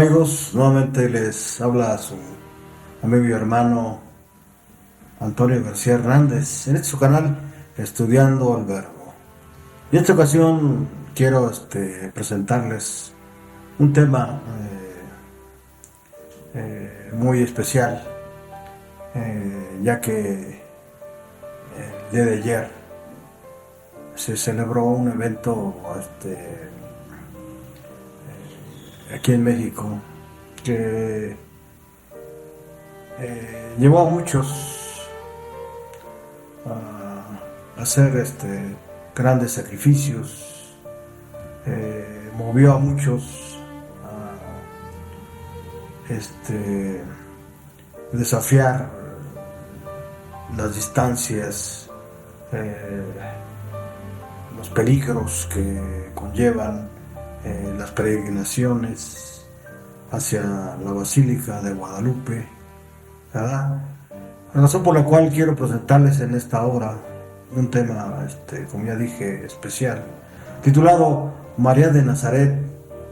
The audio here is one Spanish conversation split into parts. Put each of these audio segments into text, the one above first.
Amigos, nuevamente les habla su amigo y hermano Antonio García Hernández en este su canal Estudiando el Verbo. Y en esta ocasión quiero presentarles un tema muy especial, ya que el día de ayer se celebró un evento aquí en México que llevó a muchos a hacer grandes sacrificios, movió a muchos a desafiar las distancias, los peligros que conllevan las peregrinaciones hacia la Basílica de Guadalupe, ¿verdad? La razón por la cual quiero presentarles en esta hora un tema, como ya dije, especial, titulado María de Nazaret,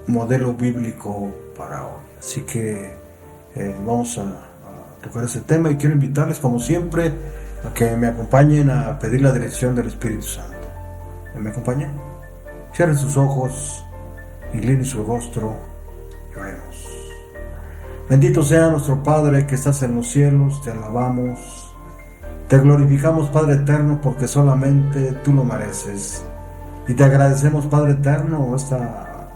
modelo bíblico para hoy. Así que vamos a tocar ese tema y quiero invitarles, como siempre, a que me acompañen a pedir la dirección del Espíritu Santo. ¿Me acompañan? Cierren sus ojos, inclinen su rostro y oremos. Bendito sea nuestro Padre que estás en los cielos, te alabamos, te glorificamos, Padre eterno, porque solamente tú lo mereces. Y te agradecemos, Padre eterno, esta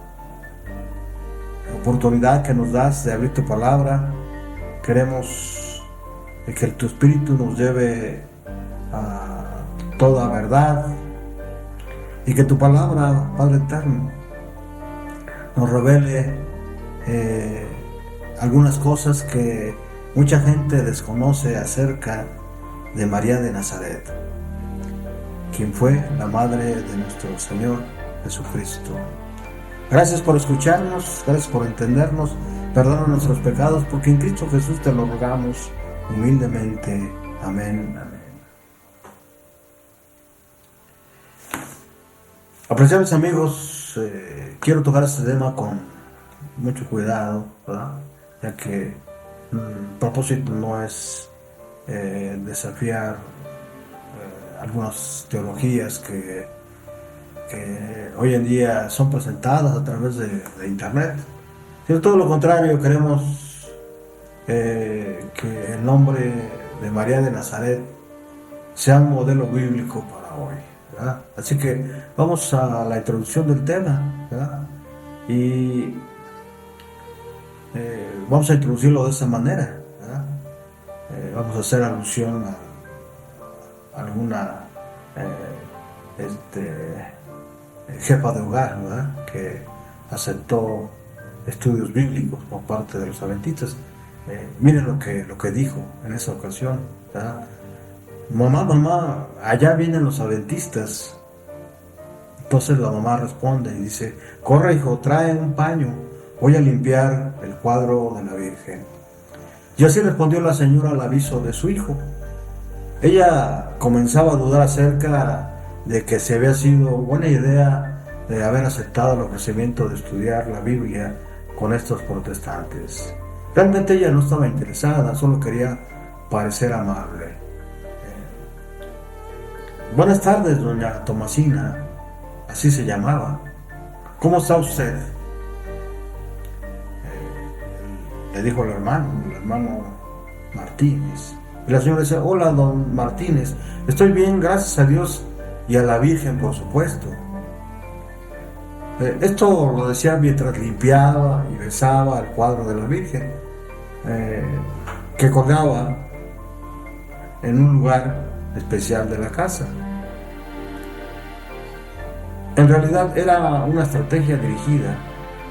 oportunidad que nos das de abrir tu palabra. Queremos que tu Espíritu nos lleve a toda verdad y que tu palabra, Padre eterno, nos revele algunas cosas que mucha gente desconoce acerca de María de Nazaret, quien fue la madre de nuestro Señor Jesucristo. Gracias por escucharnos, gracias por entendernos, perdona nuestros pecados, porque en Cristo Jesús te lo rogamos humildemente. Amén, amén. Apreciables amigos, quiero tocar este tema con mucho cuidado, ¿verdad? Ya que el propósito no es desafiar algunas teologías que hoy en día son presentadas a través de internet, sino todo lo contrario. Queremos que el nombre de María de Nazaret sea un modelo bíblico para hoy, ¿verdad? Así que vamos a la introducción del tema, ¿verdad? Y vamos a introducirlo de esa manera, ¿verdad? Vamos a hacer alusión a alguna jefa de hogar, ¿verdad?, que aceptó estudios bíblicos por parte de los adventistas. Miren lo que dijo en esa ocasión, ¿verdad? Mamá, allá vienen los adventistas. Entonces la mamá responde y dice: corre, hijo, trae un paño, voy a limpiar el cuadro de la Virgen. Y así respondió la señora al aviso de su hijo. Ella comenzaba a dudar acerca de que se había sido buena idea de haber aceptado el ofrecimiento de estudiar la Biblia con estos protestantes. Realmente ella no estaba interesada, solo quería parecer amable. Buenas tardes, doña Tomasina, así se llamaba. ¿Cómo está usted? Le dijo el hermano Martínez. Y la señora dice: hola, don Martínez, estoy bien, gracias a Dios y a la Virgen, por supuesto. Esto lo decía mientras limpiaba y besaba el cuadro de la Virgen, que colgaba en un lugar especial de la casa. En realidad era una estrategia dirigida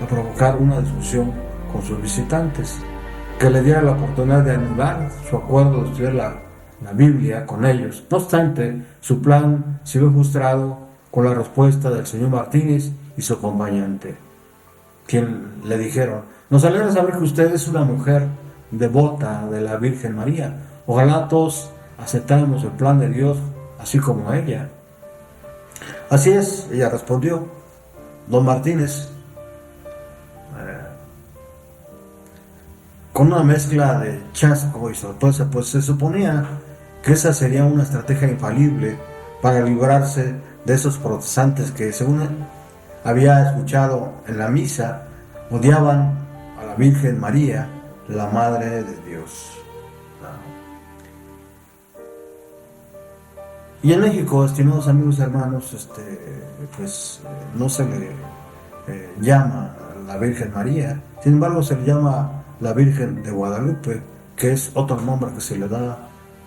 a provocar una discusión con sus visitantes, que le diera la oportunidad de anular su acuerdo de estudiar la Biblia con ellos. No obstante, su plan se vio frustrado con la respuesta del señor Martínez y su acompañante, quien le dijeron: nos alegra saber que usted es una mujer devota de la Virgen María. Ojalá todos aceptáramos el plan de Dios así como ella. Así es, ella respondió. Don Martínez con una mezcla de chasco y sorpresa, pues se suponía que esa sería una estrategia infalible para librarse de esos protestantes que, según había escuchado en la misa, odiaban a la Virgen María, la Madre de Dios. Y en México, estimados amigos y hermanos, no se le llama la Virgen María, sin embargo se le llama la Virgen de Guadalupe, que es otro nombre que se le da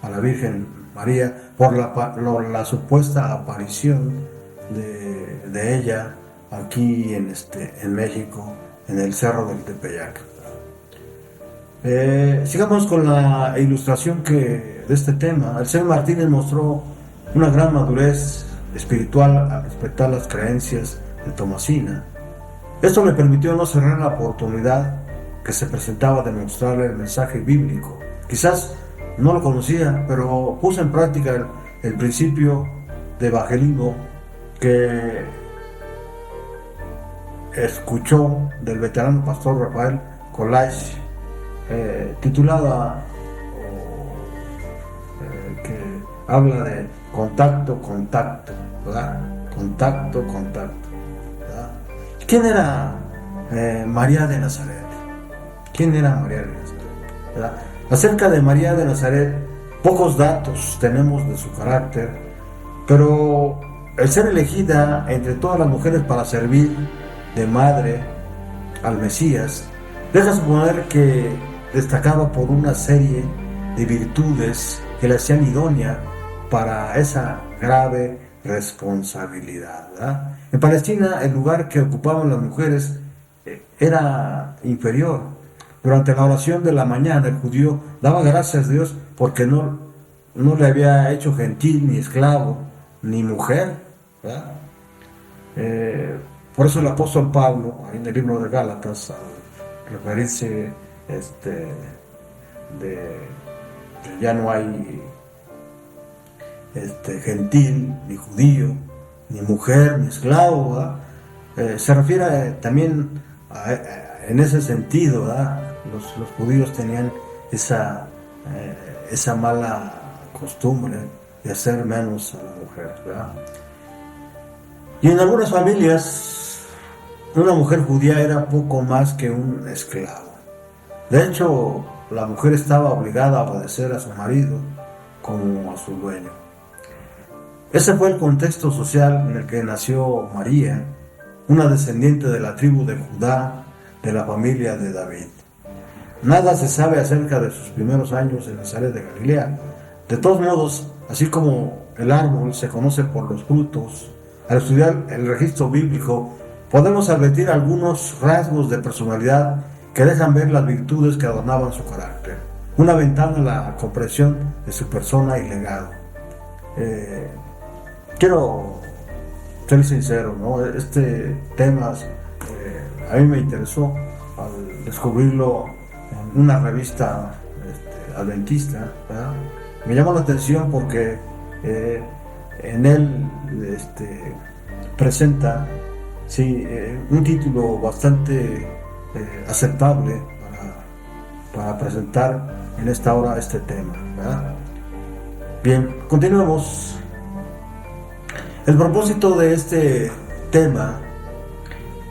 a la Virgen María por la supuesta aparición de ella aquí en México, en el Cerro del Tepeyac. Sigamos con la ilustración de este tema. El señor Martínez mostró una gran madurez espiritual al respetar las creencias de Tomasina. Esto le permitió no cerrar la oportunidad que se presentaba de mostrarle el mensaje bíblico. Quizás no lo conocía, pero puso en práctica el principio de evangelismo que escuchó del veterano pastor Rafael Colais, titulada que habla de contacto, ¿verdad? Contacto, ¿verdad? ¿Quién era María de Nazaret? ¿Quién era María de Nazaret? ¿Verdad? Acerca de María de Nazaret, pocos datos tenemos de su carácter, pero el ser elegida entre todas las mujeres para servir de madre al Mesías, deja suponer que destacaba por una serie de virtudes que la hacían idónea para esa grave responsabilidad, ¿verdad? En Palestina, el lugar que ocupaban las mujeres era inferior. Durante la oración de la mañana, el judío daba gracias a Dios porque no le había hecho gentil, ni esclavo, ni mujer, ¿verdad? Por eso el apóstol Pablo, en el libro de Gálatas, al referirse de ya no hay gentil, ni judío, ni mujer, ni esclavo, se refiere también en ese sentido, ¿verdad? Los judíos tenían esa mala costumbre de hacer menos a la mujer, ¿verdad? Y en algunas familias, una mujer judía era poco más que un esclavo. De hecho, la mujer estaba obligada a obedecer a su marido como a su dueño. Ese fue el contexto social en el que nació María, una descendiente de la tribu de Judá, de la familia de David. Nada se sabe acerca de sus primeros años en Nazaret de Galilea. De todos modos, así como el árbol se conoce por los frutos, al estudiar el registro bíblico podemos advertir algunos rasgos de personalidad que dejan ver las virtudes que adornaban su carácter. Una ventana a la comprensión de su persona y legado. Quiero ser sincero, ¿no? Este tema a mí me interesó al descubrirlo en una revista adventista, ¿verdad? Me llamó la atención porque en él presenta un título bastante aceptable para presentar en esta hora este tema, ¿verdad? Bien, continuemos. El propósito de este tema,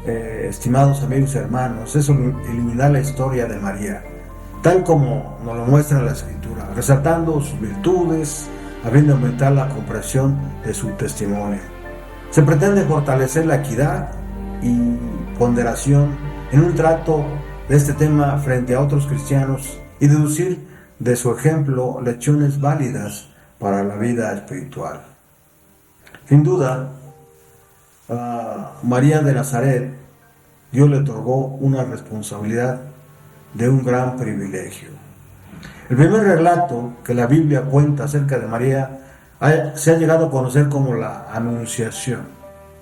estimados amigos y hermanos, es illuminar la historia de María, tal como nos lo muestra la Escritura, resaltando sus virtudes, a fin de aumentar la comprensión de su testimonio. Se pretende fortalecer la equidad y ponderación en un trato de este tema frente a otros cristianos y deducir de su ejemplo lecciones válidas para la vida espiritual. Sin duda, a María de Nazaret, Dios le otorgó una responsabilidad de un gran privilegio. El primer relato que la Biblia cuenta acerca de María se ha llegado a conocer como la Anunciación,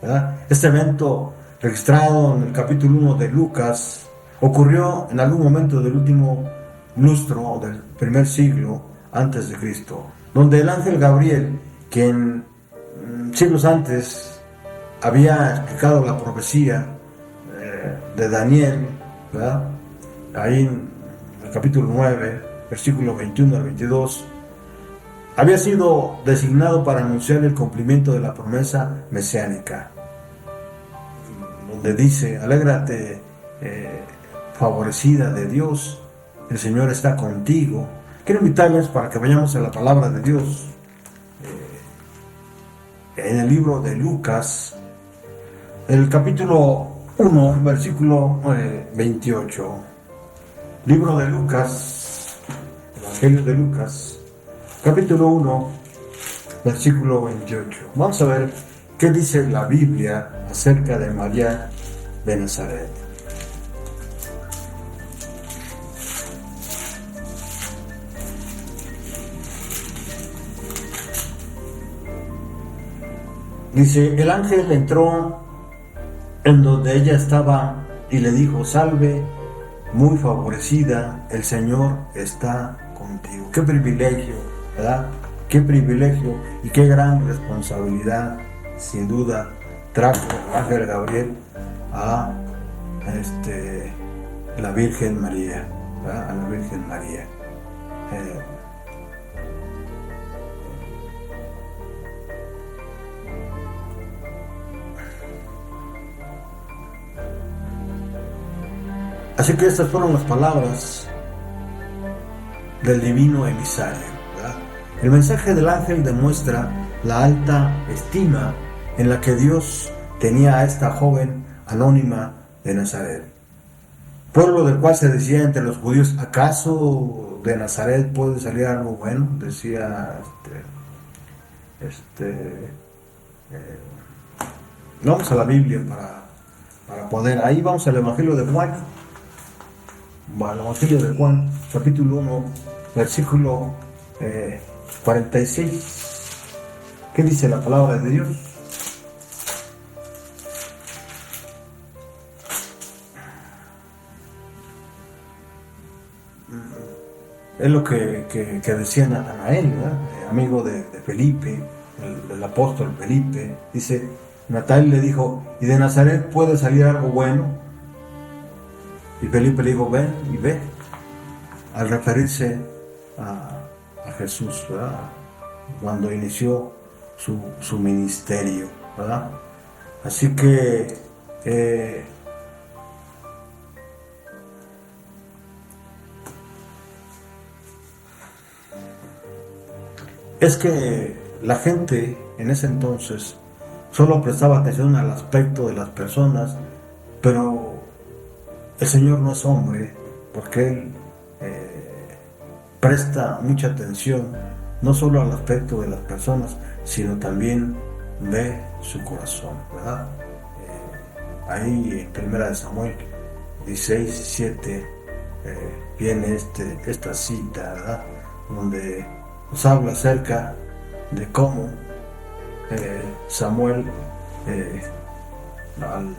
¿verdad? Este evento, registrado en el capítulo 1 de Lucas, ocurrió en algún momento del último lustro del primer siglo antes de Cristo, donde el ángel Gabriel, quien siglos antes había explicado la profecía de Daniel, ¿verdad? Ahí en el capítulo 9, versículo 21 al 22, había sido designado para anunciar el cumplimiento de la promesa mesiánica, donde dice: alégrate, favorecida de Dios, el Señor está contigo. Quiero invitarles para que vayamos a la palabra de Dios en el libro de Lucas, el capítulo 1, versículo 28. Libro de Lucas, Evangelio de Lucas, capítulo 1, versículo 28. Vamos a ver qué dice la Biblia acerca de María de Nazaret. Dice: el ángel entró en donde ella estaba y le dijo: salve, muy favorecida, el Señor está contigo. Qué privilegio, ¿verdad? Qué privilegio y qué gran responsabilidad, sin duda, trajo el ángel Gabriel a la Virgen María, ¿verdad? A la Virgen María. Así que estas fueron las palabras del divino emisario, ¿verdad? El mensaje del ángel demuestra la alta estima en la que Dios tenía a esta joven anónima de Nazaret, pueblo del cual se decía entre los judíos: ¿acaso de Nazaret puede salir algo bueno? Decía vamos a la Biblia para poder, ahí vamos al Evangelio de Juan. Al Evangelio de Juan, capítulo 1, versículo 46. ¿Qué dice la palabra de Dios? Es lo que decía Natanael, ¿verdad? Amigo de Felipe, el apóstol Felipe. Dice: Natanael le dijo: ¿y de Nazaret puede salir algo bueno? Y Felipe le dijo: ven y ve, al referirse a Jesús, ¿verdad? Cuando inició su ministerio, ¿verdad? Así que es que la gente en ese entonces solo prestaba atención al aspecto de las personas, pero el Señor no es hombre, porque Él presta mucha atención no solo al aspecto de las personas, sino también de su corazón, ¿verdad? Ahí en 1 Samuel 16:7 viene esta cita, ¿verdad? Donde nos habla acerca de cómo Samuel, al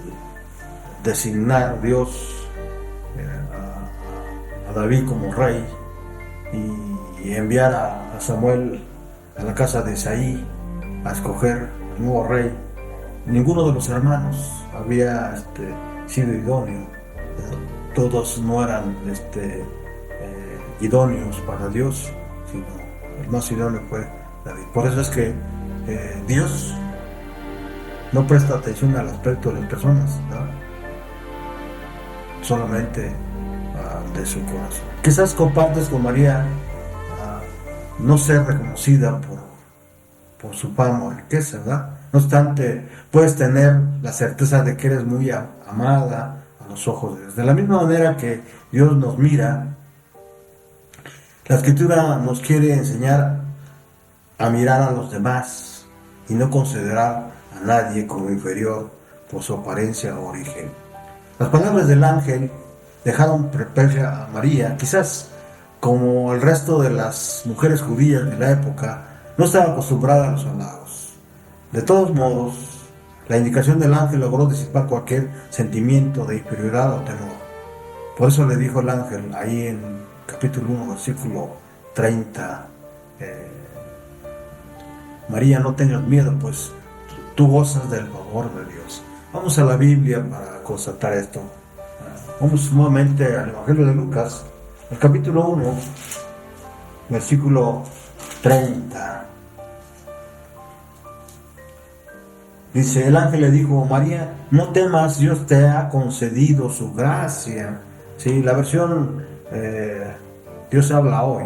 designar Dios a David como rey y enviar a Samuel a la casa de Isaí a escoger el nuevo rey, ninguno de los hermanos había sido idóneo. Todos no eran idóneos para Dios, sino el más idóneo fue David. Por eso es que Dios no presta atención al aspecto de las personas, ¿no? Solamente de su corazón. Quizás compartes con María no ser reconocida por su fama o riqueza, ¿verdad? No obstante, puedes tener la certeza de que eres muy amada a los ojos de Dios. De la misma manera que Dios nos mira, la Escritura nos quiere enseñar a mirar a los demás y no considerar a nadie como inferior por su apariencia o origen. Las palabras del ángel dejaron perpleja a María. Quizás, como el resto de las mujeres judías de la época, no estaba acostumbrada a los halagos. De todos modos, la indicación del ángel logró disipar cualquier sentimiento de inferioridad o temor. Por eso le dijo el ángel, ahí en capítulo 1, versículo 30, María, no tengas miedo, pues tú gozas del favor de Dios. Vamos a la Biblia para constatar esto. Vamos nuevamente al Evangelio de Lucas, El capítulo 1, versículo 30. Dice, el ángel le dijo, María, no temas, Dios te ha concedido su gracia. Sí, la versión Dios habla hoy.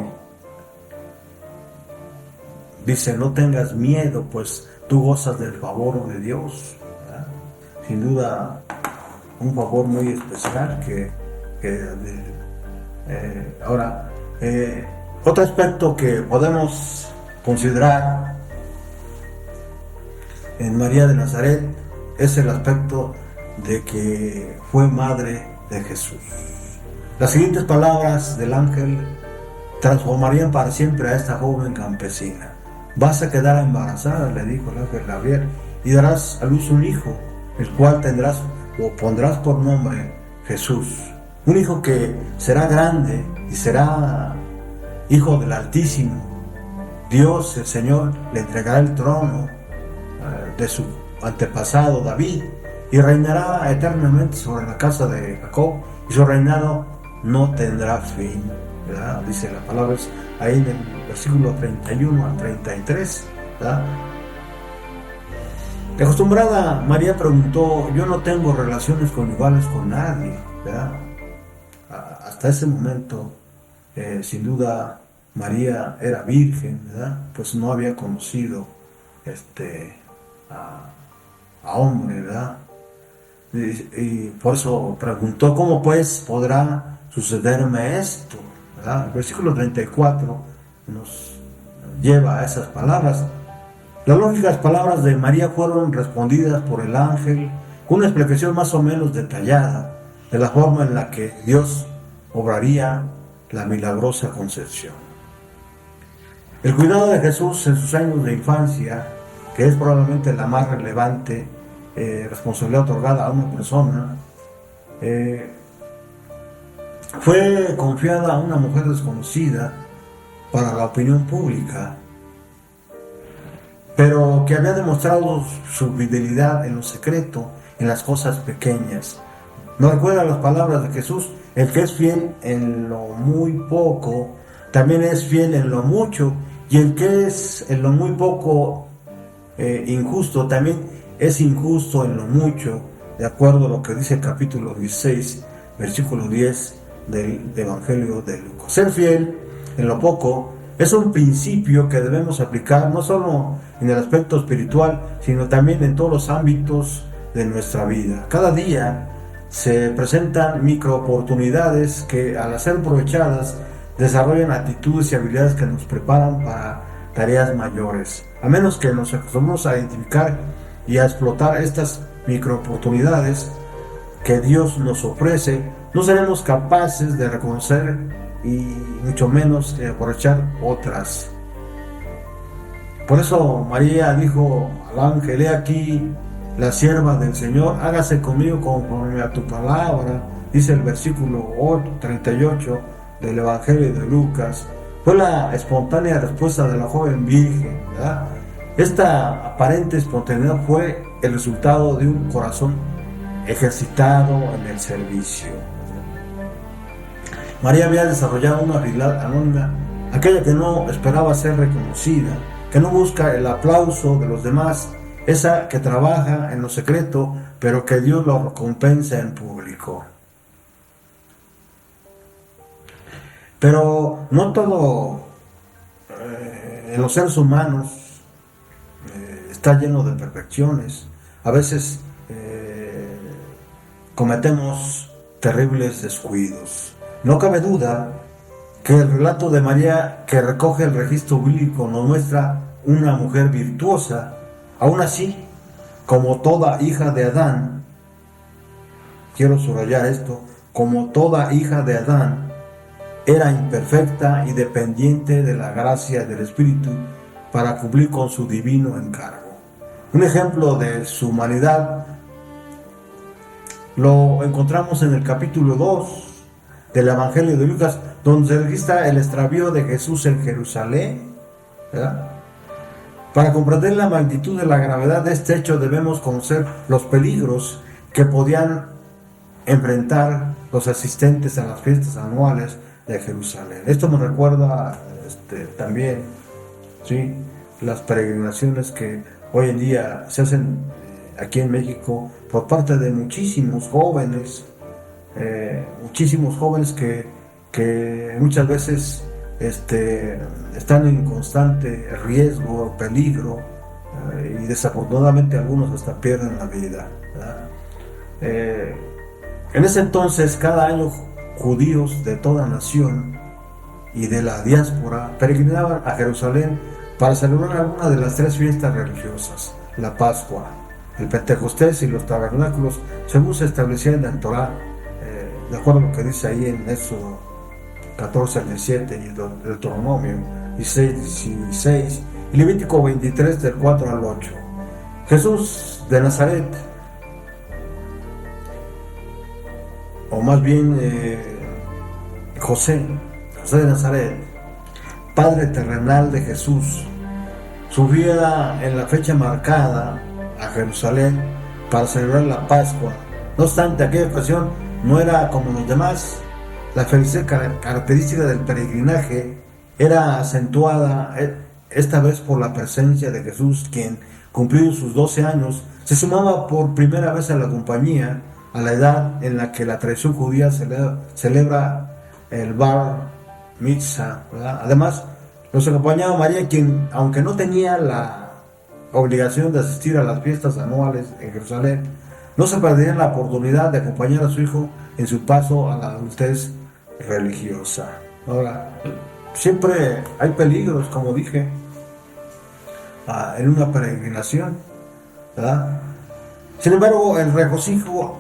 Dice, no tengas miedo, pues tú gozas del favor de Dios. ¿Verdad? Sin duda, un favor muy especial ahora, otro aspecto que podemos considerar en María de Nazaret es el aspecto de que fue madre de Jesús. Las siguientes palabras del ángel transformarían para siempre a esta joven campesina. Vas a quedar embarazada, le dijo el ángel Gabriel, y darás a luz un hijo, el cual tendrás o pondrás por nombre Jesús. Un hijo que será grande y será hijo del Altísimo. Dios, el Señor, le entregará el trono de su antepasado David y reinará eternamente sobre la casa de Jacob, y su reinado no tendrá fin. ¿Verdad? Dice la palabra ahí en el versículo 31 al 33. ¿Verdad? De acostumbrada, María preguntó, yo no tengo relaciones conyugales con nadie. ¿Verdad? Hasta ese momento, sin duda, María era virgen, ¿verdad? Pues no había conocido a hombre, ¿verdad? Y por eso preguntó, ¿cómo pues podrá sucederme esto? ¿Verdad? El versículo 34 nos lleva a esas palabras. Las lógicas palabras de María fueron respondidas por el ángel con una explicación más o menos detallada de la forma en la que Dios obraría la milagrosa concepción. El cuidado de Jesús en sus años de infancia, que es probablemente la más relevante responsabilidad otorgada a una persona, fue confiada a una mujer desconocida para la opinión pública, pero que había demostrado su fidelidad en lo secreto, en las cosas pequeñas. Nos recuerda las palabras de Jesús, el que es fiel en lo muy poco, también es fiel en lo mucho, y el que es en lo muy poco injusto, también es injusto en lo mucho, de acuerdo a lo que dice el capítulo 16, versículo 10 del Evangelio de Lucas. Ser fiel en lo poco es un principio que debemos aplicar no solo en el aspecto espiritual, sino también en todos los ámbitos de nuestra vida. Cada día se presentan microoportunidades que, al ser aprovechadas, desarrollan actitudes y habilidades que nos preparan para tareas mayores. A menos que nos acostumbremos a identificar y a explotar estas microoportunidades que Dios nos ofrece, no seremos capaces de reconocer y mucho menos de aprovechar otras. Por eso María dijo al ángel, he aquí la sierva del Señor, hágase conmigo conforme a tu palabra, dice el versículo 38 del Evangelio de Lucas. Fue la espontánea respuesta de la joven virgen, ¿verdad? Esta aparente espontaneidad fue el resultado de un corazón ejercitado en el servicio. María había desarrollado una habilidad anónima, aquella que no esperaba ser reconocida, que no busca el aplauso de los demás, esa que trabaja en lo secreto, pero que Dios lo recompensa en público. Pero no todo en los seres humanos está lleno de perfecciones. A veces cometemos terribles descuidos. No cabe duda que el relato de María, que recoge el registro bíblico, nos muestra una mujer virtuosa. Aún así, como toda hija de Adán, quiero subrayar esto, como toda hija de Adán, era imperfecta y dependiente de la gracia del Espíritu para cumplir con su divino encargo. Un ejemplo de su humanidad lo encontramos en el capítulo 2 del Evangelio de Lucas, donde se registra el extravío de Jesús en Jerusalén, ¿verdad? Para comprender la magnitud de la gravedad de este hecho debemos conocer los peligros que podían enfrentar los asistentes a las fiestas anuales de Jerusalén. Esto me recuerda también, ¿sí?, las peregrinaciones que hoy en día se hacen aquí en México por parte de muchísimos jóvenes que muchas veces están en constante riesgo, peligro, y desafortunadamente algunos hasta pierden la vida, ¿verdad? En ese entonces, cada año, judíos de toda nación y de la diáspora peregrinaban a Jerusalén para celebrar alguna de las tres fiestas religiosas: la Pascua, el Pentecostés y los tabernáculos, según se establecía en el Torá, de acuerdo a lo que dice ahí en Éxodo 14 al 17 y Deuteronomio 16 y Levítico 23 del 4 al 8. Jesús de Nazaret, o más bien José de Nazaret, padre terrenal de Jesús, subía en la fecha marcada a Jerusalén para celebrar la Pascua. No obstante, aquella ocasión no era como los demás. La felicidad característica del peregrinaje era acentuada esta vez por la presencia de Jesús, quien, cumplidos sus 12 años, se sumaba por primera vez a la compañía, a la edad en la que la tradición judía celebra el Bar Mitzvah, ¿verdad? Además, los acompañaba María, quien, aunque no tenía la obligación de asistir a las fiestas anuales en Jerusalén, no se perdería la oportunidad de acompañar a su hijo en su paso a la adultez religiosa. Ahora, siempre hay peligros, como dije, en una peregrinación, ¿verdad? Sin embargo, el regocijo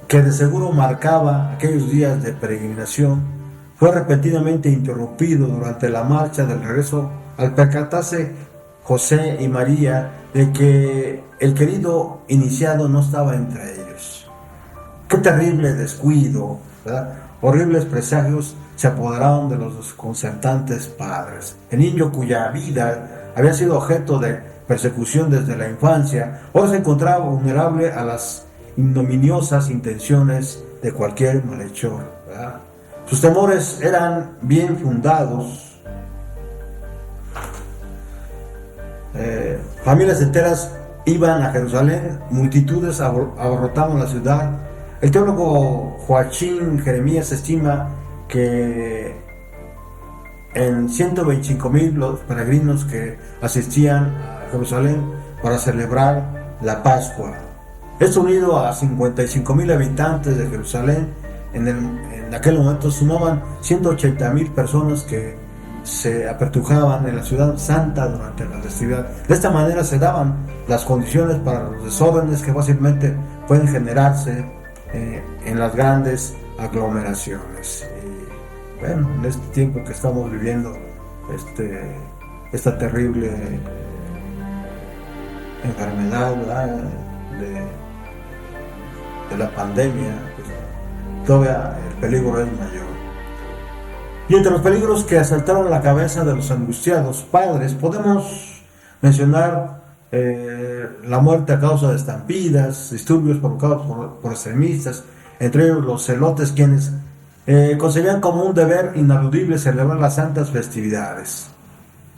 que de seguro marcaba aquellos días de peregrinación fue repentinamente interrumpido durante la marcha del regreso al percatarse José y María de que el querido iniciado no estaba entre ellos. Qué terrible descuido, ¿verdad? Horribles presagios se apoderaron de los desconcertantes padres. El niño, cuya vida había sido objeto de persecución desde la infancia, ahora se encontraba vulnerable a las ignominiosas intenciones de cualquier malhechor, ¿verdad? Sus temores eran bien fundados. Familias enteras iban a Jerusalén, multitudes abarrotaban la ciudad. El teólogo Joachim Jeremías estima que en 125,000 los peregrinos que asistían a Jerusalén para celebrar la Pascua. Esto, unido a 55,000 habitantes de Jerusalén, en aquel momento sumaban 180,000 personas que se apertujaban en la ciudad santa durante la festividad. De esta manera se daban las condiciones para los desórdenes que fácilmente pueden generarse en las grandes aglomeraciones. Y bueno, en este tiempo que estamos viviendo, esta terrible enfermedad, ¿verdad?, de la pandemia, pues, todavía el peligro es mayor. Y entre los peligros que asaltaron la cabeza de los angustiados padres podemos mencionar la muerte a causa de estampidas, disturbios provocados por extremistas, entre ellos los celotes, quienes concebían como un deber ineludible celebrar las santas festividades.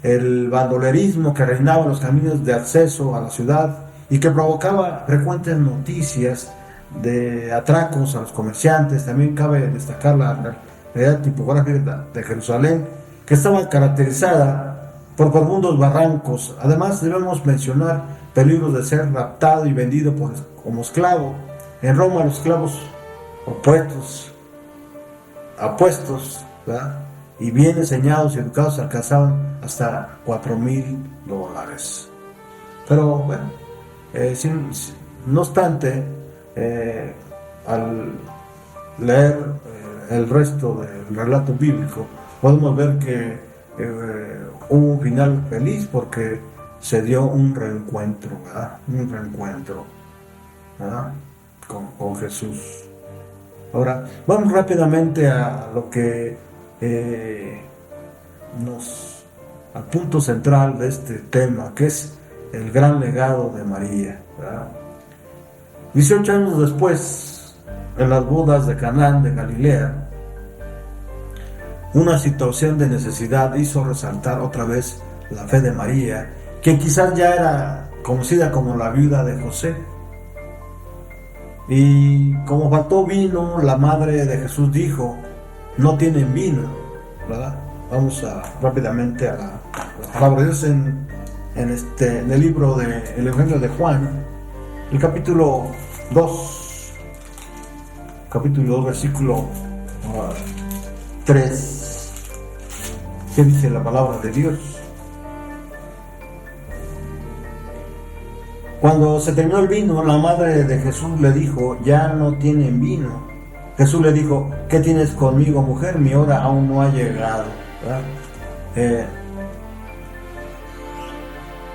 El bandolerismo que reinaba en los caminos de acceso a la ciudad y que provocaba frecuentes noticias de atracos a los comerciantes. También cabe destacar la realidad tipográfica de Jerusalén, que estaba caracterizada por profundos barrancos. Además, debemos mencionar peligros de ser raptado y vendido como esclavo. En Roma, los esclavos apuestos, ¿verdad?, y bien enseñados y educados alcanzaban hasta $4,000. Pero bueno, no obstante, al leer el resto del relato bíblico, podemos ver que hubo un final feliz, porque se dio un reencuentro, ¿verdad? ¿Verdad?, con Jesús. Ahora, vamos rápidamente a lo que al punto central de este tema, que es el gran legado de María, ¿verdad? 18 años después, en las bodas de Canaán de Galilea, una situación de necesidad hizo resaltar otra vez la fe de María, que quizás ya era conocida como la viuda de José. Y como faltó vino, la madre de Jesús dijo: no tienen vino, ¿verdad? Vamos rápidamente a la palabra de Dios en el libro del Evangelio de Juan, el capítulo 2, versículo 3. ¿Qué dice la palabra de Dios? Cuando se terminó el vino, la madre de Jesús le dijo: ya no tienen vino. Jesús le dijo: ¿qué tienes conmigo, mujer? Mi hora aún no ha llegado, ¿verdad?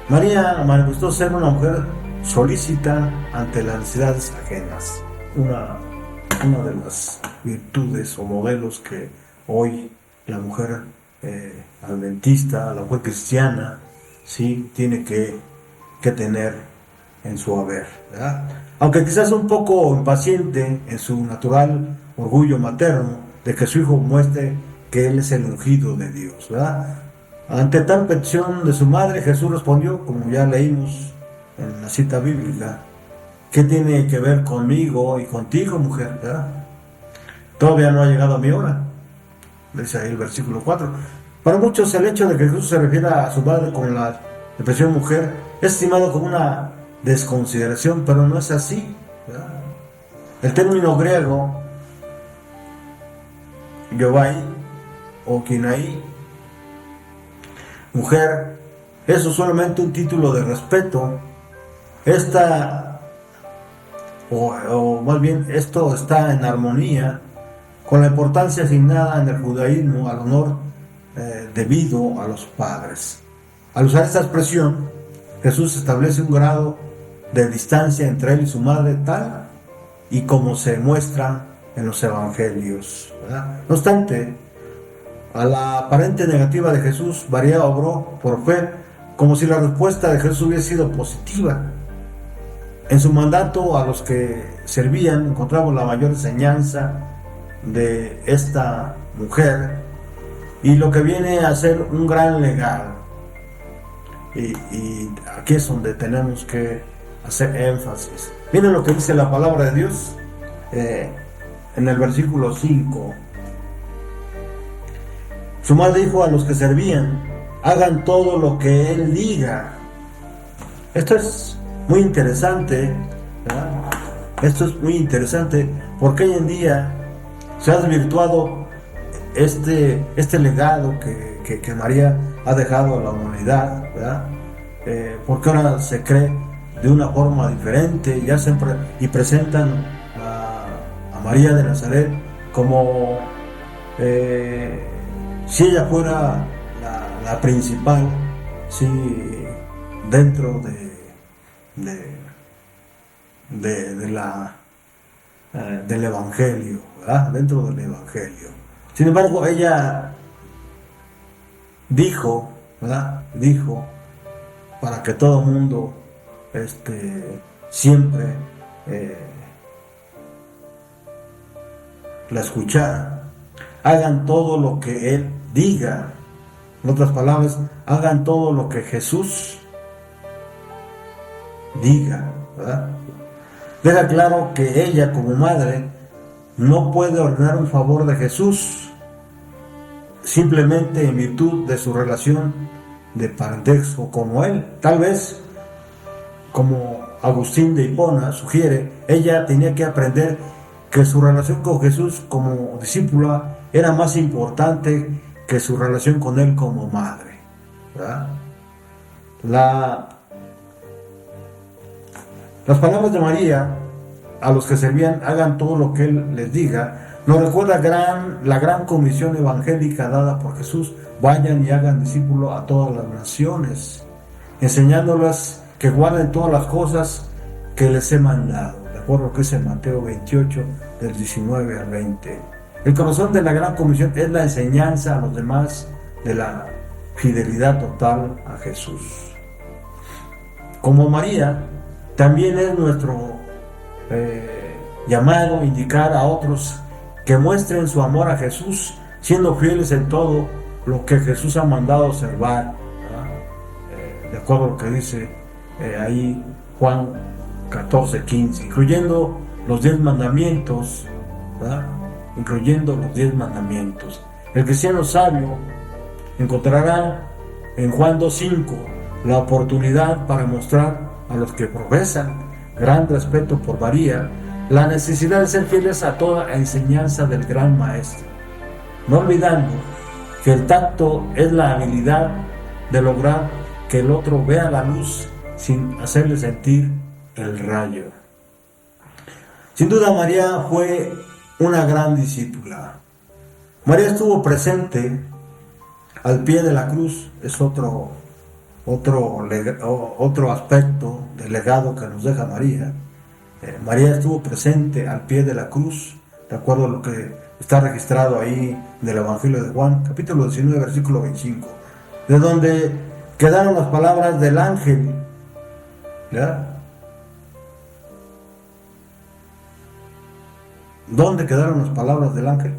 María manifestó ser una mujer solícita ante las necesidades ajenas. Una de las virtudes o modelos que hoy la mujer adventista, la mujer cristiana, sí tiene que tener en su haber, ¿verdad? Aunque quizás un poco impaciente en su natural orgullo materno de que su hijo muestre que él es el ungido de Dios, ¿verdad? Ante tal petición de su madre, Jesús respondió, como ya leímos en la cita bíblica: ¿qué tiene que ver conmigo y contigo, mujer? ¿Verdad? Todavía no ha llegado mi hora, dice ahí el versículo 4. Para muchos, el hecho de que Jesús se refiera a su madre con la expresión mujer es estimado como una desconsideración, pero no es así, ¿verdad? El término griego Yovai o Kinai, mujer, es solamente un título de respeto. O más bien, esto está en armonía con la importancia asignada en el judaísmo al honor debido a los padres. Al usar esta expresión, Jesús establece un grado de distancia entre él y su madre, tal y como se muestra en los evangelios, ¿verdad? No obstante, a la aparente negativa de Jesús, María obró por fe, como si la respuesta de Jesús hubiese sido positiva. En su mandato a los que servían encontramos la mayor enseñanza de esta mujer y lo que viene a ser un gran legado. Y aquí es donde tenemos que hacer énfasis. Miren lo que dice la palabra de Dios en el versículo 5. Su madre dijo a los que servían: hagan todo lo que él diga. Esto es muy interesante, ¿verdad? Esto es muy interesante porque hoy en día se ha desvirtuado este legado que María ha dejado a la humanidad, ¿verdad? Porque ahora se cree de una forma diferente, ya siempre, y presentan a María de Nazaret como si ella fuera la principal, sí, dentro del Evangelio, ¿verdad? Dentro del Evangelio. Sin embargo, ella dijo, ¿verdad? Dijo, para que todo el mundo siempre la escuchara: hagan todo lo que él diga. En otras palabras, hagan todo lo que Jesús diga, ¿verdad? Deja claro que ella, como madre, no puede ordenar un favor de Jesús simplemente en virtud de su relación de parentesco como él. Tal vez, como Agustín de Hipona sugiere, ella tenía que aprender que su relación con Jesús como discípula era más importante que su relación con él como madre, ¿verdad? Las palabras de María a los que servían: hagan todo lo que él les diga, nos recuerda la gran comisión evangélica dada por Jesús: vayan y hagan discípulos a todas las naciones, enseñándolas que guarden todas las cosas que les he mandado, de acuerdo a lo que dice Mateo 28, del 19 al 20. El corazón de la gran comisión es la enseñanza a los demás de la fidelidad total a Jesús. Como María, también es nuestro llamado a indicar a otros que muestren su amor a Jesús siendo fieles en todo lo que Jesús ha mandado observar, de acuerdo a lo que dice ahí Juan 14:15, incluyendo los 10 mandamientos, ¿verdad? Incluyendo los 10 mandamientos. El cristiano sabio encontrará en Juan 2:5 la oportunidad para mostrar a los que profesan gran respeto por María la necesidad de ser fieles a toda enseñanza del gran maestro, no olvidando que el tacto es la habilidad de lograr que el otro vea la luz sin hacerle sentir el rayo. Sin duda, María fue una gran discípula. María estuvo presente al pie de la cruz. Es otro aspecto del legado que nos deja María. María estuvo presente al pie de la cruz, de acuerdo a lo que está registrado ahí del Evangelio de Juan, capítulo 19, versículo 25, de donde quedaron las palabras del ángel, ¿ya? ¿Dónde quedaron las palabras del ángel?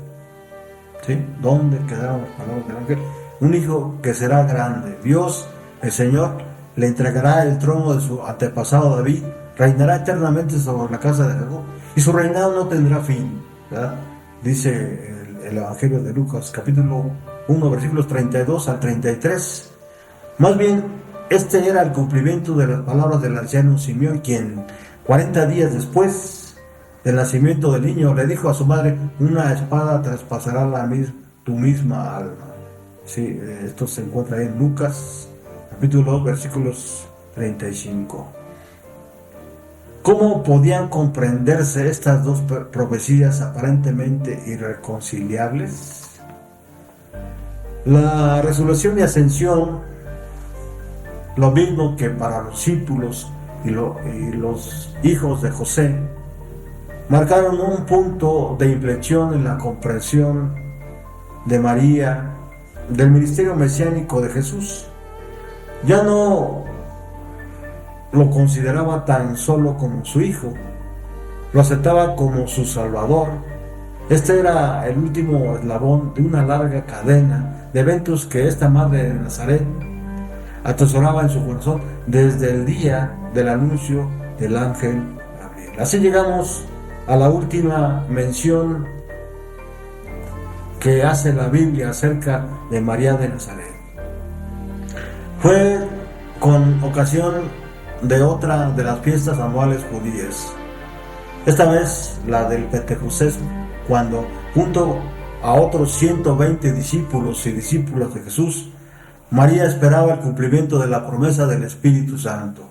¿Sí? ¿Dónde quedaron las palabras del ángel? Un hijo que será grande. Dios, el Señor, le entregará el trono de su antepasado David, reinará eternamente sobre la casa de Jacob, y su reinado no tendrá fin, ¿verdad? Dice el Evangelio de Lucas, capítulo 1, versículos 32 al 33. Más bien, este era el cumplimiento de las palabras del anciano Simeón, quien 40 días después del nacimiento del niño le dijo a su madre: una espada traspasará tu misma alma. Sí, esto se encuentra ahí en Lucas, capítulo 2, versículos 35. ¿Cómo podían comprenderse estas dos profecías aparentemente irreconciliables? La resurrección y ascensión, lo mismo que para los discípulos y los hijos de José, marcaron un punto de inflexión en la comprensión de María del ministerio mesiánico de Jesús. Ya no lo consideraba tan solo como su hijo, lo aceptaba como su salvador. Este era el último eslabón de una larga cadena de eventos que esta madre de Nazaret atesoraba en su corazón desde el día del anuncio del ángel Gabriel. Así llegamos a la última mención que hace la Biblia acerca de María de Nazaret. Fue con ocasión de otra de las fiestas anuales judías, esta vez la del Pentecostés, cuando junto a otros 120 discípulos y discípulas de Jesús, María esperaba el cumplimiento de la promesa del Espíritu Santo.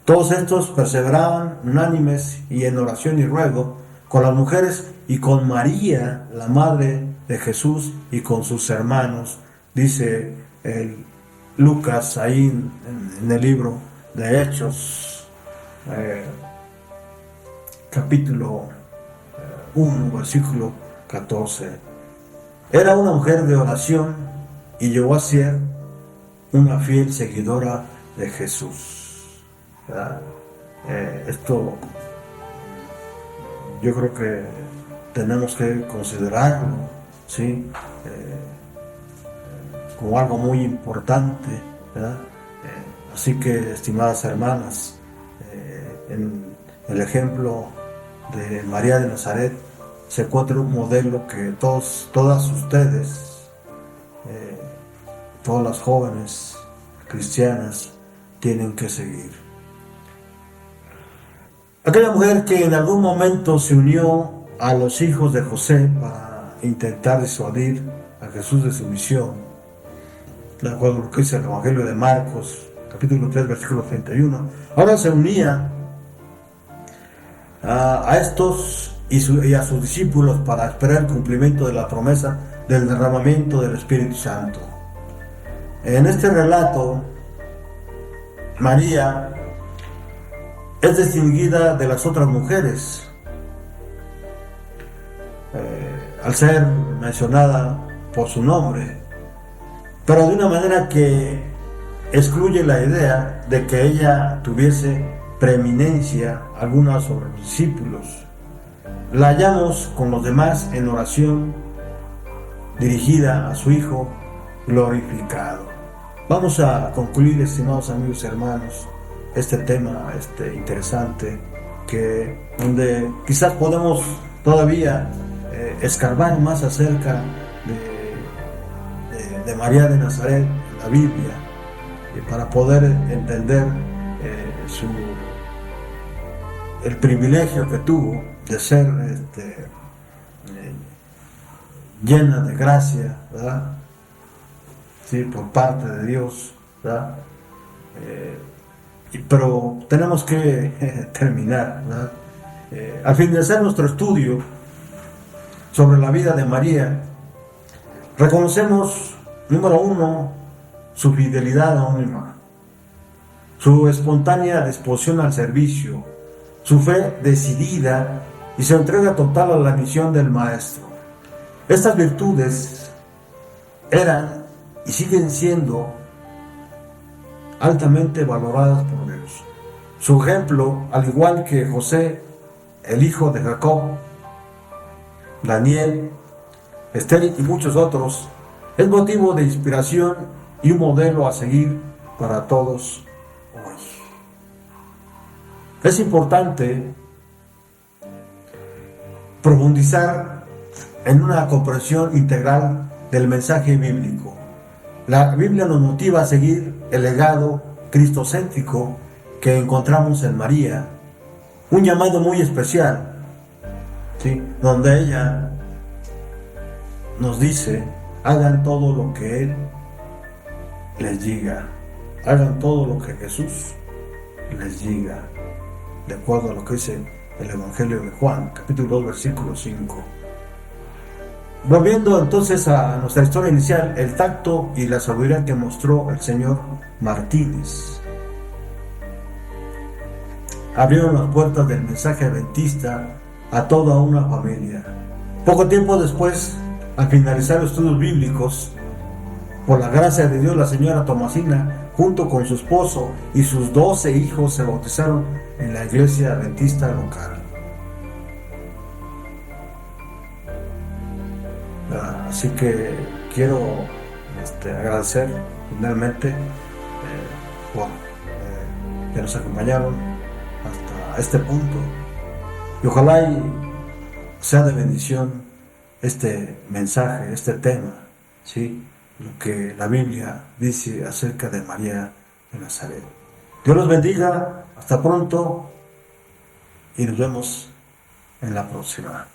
Todos estos perseveraban unánimes y en oración y ruego con las mujeres y con María, la madre de Jesús, y con sus hermanos, dice Lucas ahí en el libro de Hechos, capítulo 1, versículo 14. Era una mujer de oración y llegó a ser una fiel seguidora de Jesús, ¿verdad? Esto yo creo que tenemos que considerarlo, ¿sí? Como algo muy importante, ¿verdad? Así que, estimadas hermanas, en el ejemplo de María de Nazaret se encuentra un modelo que todas ustedes, todas las jóvenes cristianas, tienen que seguir. Aquella mujer que en algún momento se unió a los hijos de José para intentar disuadir a Jesús de su misión, de acuerdo a lo que dice el Evangelio de Marcos, capítulo 3, versículo 31, ahora se unía a estos y a sus discípulos para esperar el cumplimiento de la promesa del derramamiento del Espíritu Santo. En este relato, María es distinguida de las otras mujeres al ser mencionada por su nombre, pero de una manera que excluye la idea de que ella tuviese preeminencia alguna sobre los discípulos. La hallamos con los demás en oración dirigida a su Hijo glorificado. Vamos a concluir, estimados amigos y hermanos, este tema interesante, donde quizás podemos todavía escarbar más acerca de María de Nazaret en la Biblia, para poder entender el privilegio que tuvo de ser llena de gracia, ¿verdad? Sí, por parte de Dios, ¿verdad? Pero tenemos que terminar, ¿verdad? Al finalizar nuestro estudio sobre la vida de María, reconocemos, número uno, su fidelidad anónima, su espontánea disposición al servicio, su fe decidida y su entrega total a la misión del Maestro. Estas virtudes eran y siguen siendo altamente valoradas por Dios. Su ejemplo, al igual que José, el hijo de Jacob, Daniel, Esther y muchos otros, es motivo de inspiración y un modelo a seguir para todos hoy. Es importante profundizar en una comprensión integral del mensaje bíblico. La Biblia nos motiva a seguir el legado cristocéntrico que encontramos en María, un llamado muy especial, ¿sí?, donde ella nos dice: hagan todo lo que Él les diga, hagan todo lo que Jesús les diga, de acuerdo a lo que dice el Evangelio de Juan, capítulo 2, versículo 5. Volviendo entonces a nuestra historia inicial, el tacto y la sabiduría que mostró el señor Martínez abrieron las puertas del mensaje adventista a toda una familia. Poco tiempo después, al finalizar los estudios bíblicos, por la gracia de Dios, la señora Tomasina, junto con su esposo y sus 12 hijos, se bautizaron en la iglesia adventista local. Así que quiero agradecer finalmente por que nos acompañaron hasta este punto, y ojalá sea de bendición este mensaje, este tema, ¿sí?, lo que la Biblia dice acerca de María de Nazaret. Dios los bendiga, hasta pronto y nos vemos en la próxima.